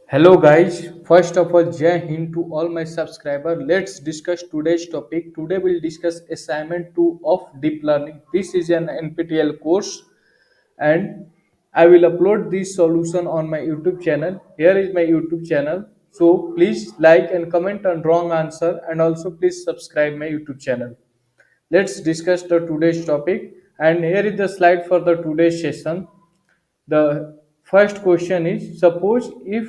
Hello guys, first of all Jai Hind to all my subscribers. Let's discuss today's topic. Today we'll discuss assignment 2 of deep learning. This is an NPTEL course and I will upload this solution on my YouTube channel. Here is my YouTube channel. So please like and comment on wrong answer and also please subscribe my YouTube channel. Let's discuss the today's topic and here is the slide for the today's session. The first question is suppose if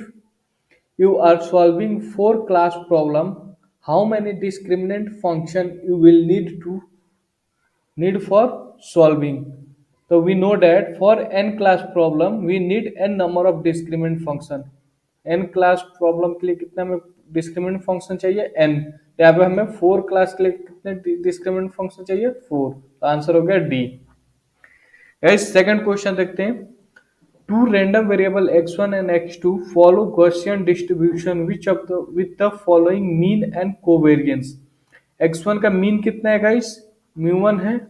you are solving 4-class problem, how many discriminant function you will need for solving. So we know that for n class problem we need n number of discriminant function. n class problem के लिए कितना हमें discriminant function चाहिए n. तो यहाँ पे हमें 4 class के लिए कितने discriminant function चाहिए 4. तो आंसर हो गया डी. गाइस सेकंड क्वेश्चन देखते हैं. Two random variable x1 and x2 follow Gaussian distribution which of the with the following mean and covariance. x1 का मीन कितना है गाइस? μ1 है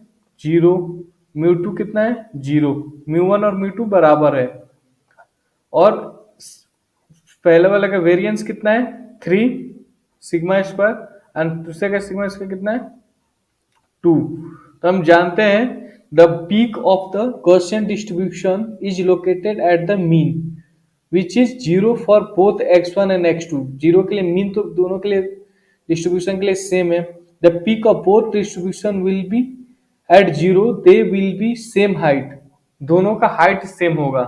0, μ2 कितना है 0, μ1 और μ2 बराबर है और पहले वाले का वेरिएंस कितना है 3 सिग्मा स्क्वायर एंड दूसरे का सिग्मा स्क्वायर कितना है 2. तो हम जानते हैं the peak of the Gaussian distribution is located at the mean which is 0 for both x1 and x2. 0 के लिए मीन तो दोनों के लिए डिस्ट्रीब्यूशन के लिए सेम है. The peak of both distribution will be at 0. They will be same height. दोनों का हाइट सेम होगा.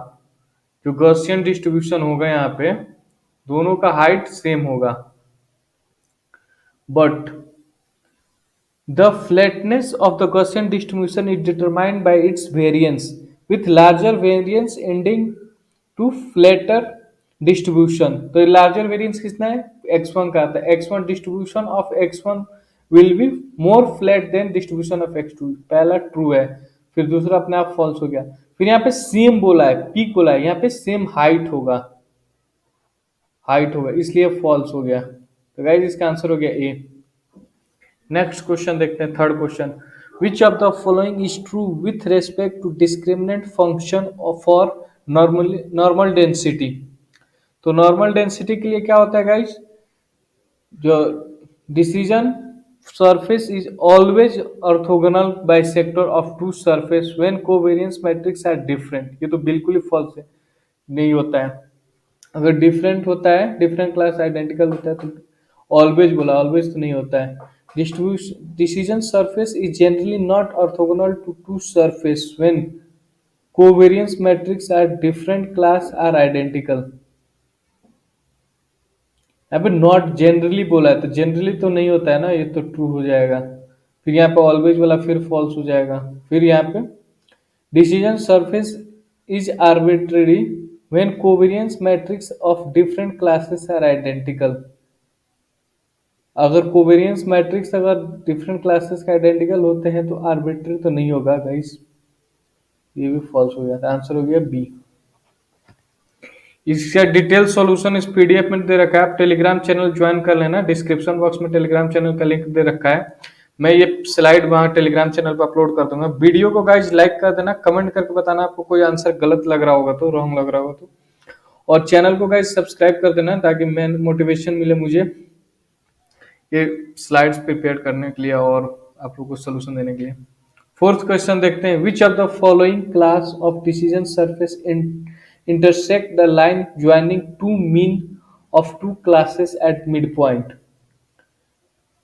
जो Gaussian डिस्ट्रीब्यूशन होगा यहाँ पे दोनों का हाइट सेम होगा. But the flatness of the Gaussian distribution is determined by its variance, with larger variance ending to flatter distribution. तो larger variance कितना है x1 का. तो x1 distribution of x1 will be more flat than distribution of x2. पहला true है, फिर दूसरा अपने आप फॉल्स हो गया. फिर यहाँ पे सेम बोला है, पीक बोला है, यहाँ पे सेम हाइट होगा इसलिए फॉल्स हो गया. तो गाइस इसका आंसर हो गया ए. नेक्स्ट क्वेश्चन देखते हैं. Third question. Which of the following is true with respect to discriminant function for normal density. तो नॉर्मल डेंसिटी के लिए क्या होता है गाइस? जो decision surface is always orthogonal bisector of two surface when covariance matrix are different. ये तो बिल्कुल ही फॉल्स है, नहीं होता है. अगर डिफरेंट होता है, डिफरेंट क्लास आइडेंटिकल होता है तो ऑलवेज बोला, ऑलवेज तो नहीं होता है. Decision surface is generally not orthogonal to two surface when covariance matrix are different class are identical. यहाँ पे नॉट जनरली बोला है तो जनरली तो नहीं होता है ना, ये तो ट्रू हो जाएगा. फिर यहाँ पे ऑलवेज वाला फिर फॉल्स हो जाएगा. फिर यहाँ पे decision surface is arbitrary when covariance matrix of different classes are identical. अगर कोवेरिएंस मैट्रिक्स अगर डिफरेंट क्लासेस का आइडेंटिकल होते हैं तो आर्बिट्री तो नहीं होगा गाइस, ये भी फॉल्स हो गया. आंसर हो गया बी. इसका डिटेल सॉल्यूशन इस पीडीएफ में दे रखा है, आप टेलीग्राम चैनल ज्वाइन कर लेना. डिस्क्रिप्शन बॉक्स में टेलीग्राम चैनल का लिंक दे रखा है. मैं ये स्लाइड वहां टेलीग्राम चैनल पर अपलोड कर दूंगा. वीडियो को गाइस लाइक कर देना, कमेंट करके बताना आपको कोई आंसर गलत लग रहा होगा तो, रॉन्ग लग रहा होगा तो, और चैनल को गाइस सब्सक्राइब कर देना ताकि मैं मोटिवेशन मिले मुझे ये स्लाइड्स प्रिपेयर करने के लिए और आप लोगों को सोल्यूशन देने के लिए. फोर्थ क्वेश्चन देखते हैं. Which of the following class of decision surface intersect the line joining two mean of two classes at midpoint.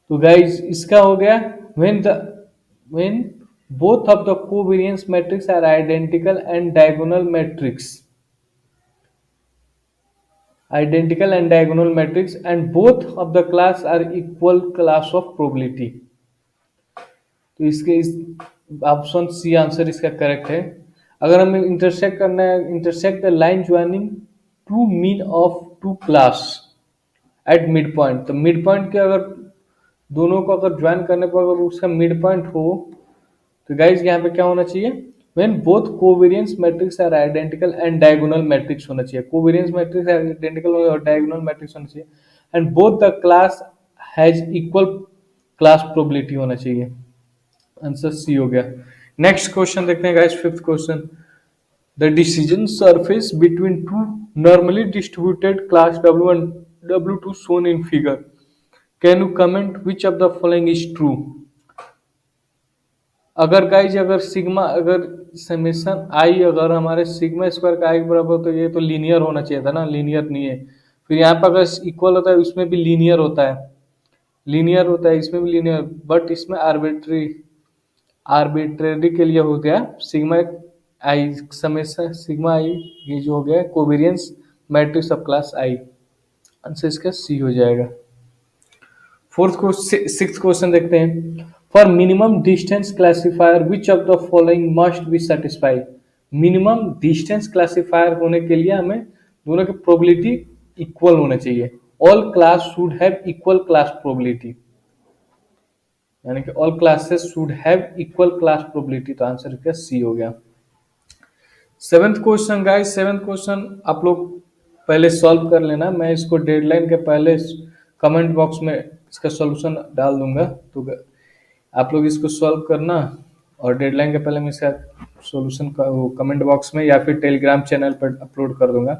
तो guys इसका हो गया when both of the covariance matrix are identical and diagonal matrix and both of the class are equal class of probability. तो इसके option C answer इसका correct है. अगर हमें इंटरसेक्ट करना है, intersect the line joining two mean of two class at mid point. तो mid point के अगर दोनों को अगर ज्वाइन करने पर अगर उसका मिड पॉइंट हो तो गाइज यहाँ पे क्या होना चाहिए? When both covariance matrix are identical and diagonal matrix होना चाहिए. कोवेरिएंस मैट्रिक्स आइडेंटिकल और डायगोनल मैट्रिक्स होना चाहिए and both the class has equal class probability होना चाहिए. आंसर सी हो गया. नेक्स्ट क्वेश्चन देखते हैं guys. Fifth question. The decision surface between two normally distributed class W1 W2 shown in figure. Can you comment which of the following is true? अगर guys अगर sigma अगर summation आई अगर हमारे sigma square का आई के बराबर तो ये तो लीनियर होना चाहिए था ना, लीनियर नहीं है। फिर यहाँ पर अगर इक्वल होता है उसमें भी लीनियर होता है, लीनियर होता है इसमें भी लीनियर, बट इसमें आर्बिट्रेरी के लिए हो गया सिग्मा आई समेशन सिग्मा आई, ये जो हो गया covariance matrix of class I. Answer इसका सी हो जाएगा। सिक्स क्वेश्चन देखते हैं। For minimum distance classifier which of the following must be satisfy. Minimum distance classifier होने के लिए हमें दोनों की प्रोबेबिलिटी इक्वल होना चाहिए। All class should have equal class probability, यानी कि all classes should have equal class probability. तो आंसर इसका सी हो गया। Seventh question guys, seventh question आप लोग पहले सॉल्व कर लेना, मैं इसको डेडलाइन के पहले कमेंट बॉक्स में इसका सॉल्यूशन डाल दूंगा, तो आप लोग इसको सॉल्व करना और डेडलाइन के पहले मैं इसका सॉल्यूशन का वो कमेंट बॉक्स में या फिर टेलीग्राम चैनल पर अपलोड कर दूंगा।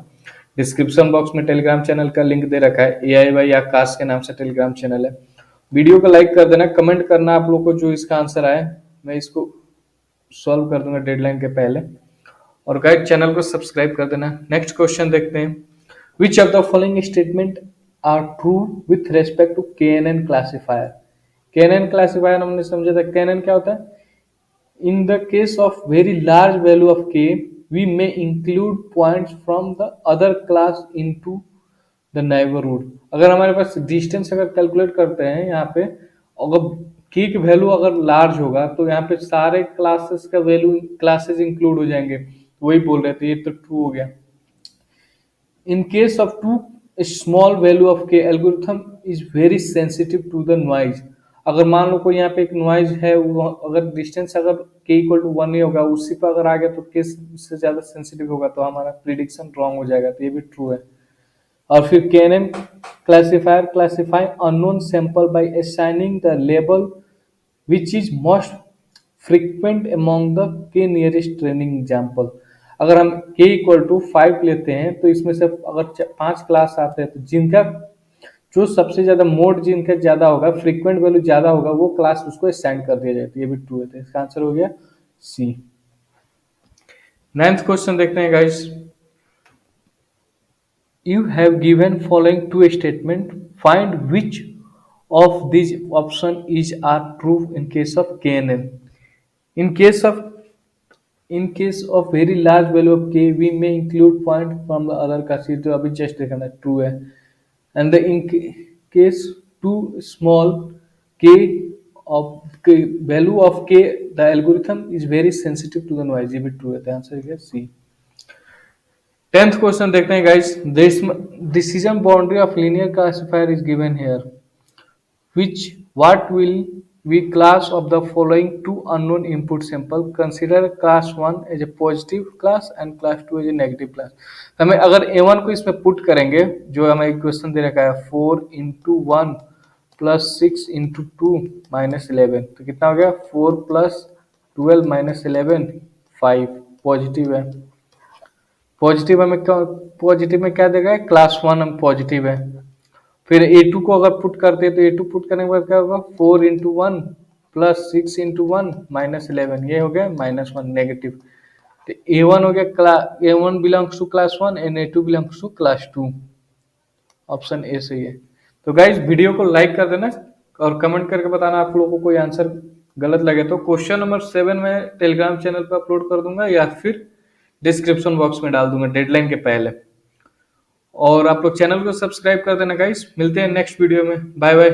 डिस्क्रिप्शन बॉक्स में टेलीग्राम चैनल का लिंक दे रखा है, AIY आकाश के नाम से टेलीग्राम चैनल है। वीडियो को लाइक कर देना, कमेंट करना आप लोग को जो इसका आंसर आए, मैं इसको सॉल्व कर दूंगा डेडलाइन के पहले। और गाइड चैनल को सब्सक्राइब कर देना। नेक्स्ट क्वेश्चन देखते हैं। Which of the following statement are true with respect to KNN classifier. KNN classifier हमने समझा था, KNN क्या होता है? In the case of very large value of k we may include points from the other class into the neighborhood। अगर हमारे पास distance अगर calculate करते हैं यहाँ पे, अगर k की वैल्यू अगर लार्ज होगा तो यहाँ पे सारे क्लासेस का वैल्यू क्लासेस इंक्लूड हो जाएंगे, वही बोल रहे थे, ये तो ट्रू हो गया। In case of too small value of k algorithm is very sensitive to the noise. अगर मान लो कोई यहाँ पे एक नॉइज है, वो अगर डिस्टेंस अगर k इक्वल टू 1 नहीं होगा, उसी पर अगर आ गया तो k से ज्यादा सेंसिटिव होगा, तो हमारा प्रिडिक्शन रॉन्ग हो जाएगा, तो ये भी ट्रू है। और फिर KNN classifier classify unknown sample by assigning the label which is most frequent among the k nearest training example. अगर हम k इक्वल टू 5 लेते हैं तो इसमें से अगर 5 क्लास आते हैं तो जिनका जो सबसे ज्यादा मोड जिनका ज्यादा होगा, फ्रीक्वेंट वैल्यू ज्यादा होगा, वो क्लास उसको असाइन कर दिया जाए, तो ये भी ट्रू है। तो इसका आंसर हो गया सी। नाइन्थ क्वेश्चन देखते हैं guys. You have given following two statement, find which of these option is are true in case of KNN। in case of very large value of k we may include point from the other class, तो अभी just देखा ना, true है। and the in case too small k value of k the algorithm is very sensitive to the noise, ये भी true है। तो answer है सी। 10th क्वेश्चन देखते हैं guys. decision boundary of linear classifier is given here, what will be class of the following two unknown input sample, consider class 1 as a positive class and class 2 as a negative class। हमें अगर A1 को इसमें put करेंगे, जो हमें equation दे रखा है 4 into 1 plus 6 into 2 minus 11, तो कितना हो गया 4 plus 12 minus 11 5, पॉजिटिव है। पॉजिटिव हमें पॉजिटिव में क्या देगा, क्लास 1 हम पॉजिटिव है। फिर A2 को अगर पुट करते हैं तो A2 पुट करने के बाद क्या होगा 4 into 1 plus 6 into 1 minus 11, ये हो गया -1 नेगेटिव। तो A1 हो गया A1 belongs to class 1 and A2 belongs to class 2, option A सही है। तो गाइज वीडियो को लाइक कर देना और कमेंट करके बताना आप लोगों को कोई आंसर गलत लगे तो। क्वेश्चन नंबर 7 में टेलीग्राम चैनल पर अपलोड कर दूंगा या फिर डिस्क्रिप्शन बॉक्स में डाल दूंगा डेडलाइन के पहले। और आप लोग चैनल को सब्सक्राइब कर देना गाइस। मिलते हैं नेक्स्ट वीडियो में, बाय बाय।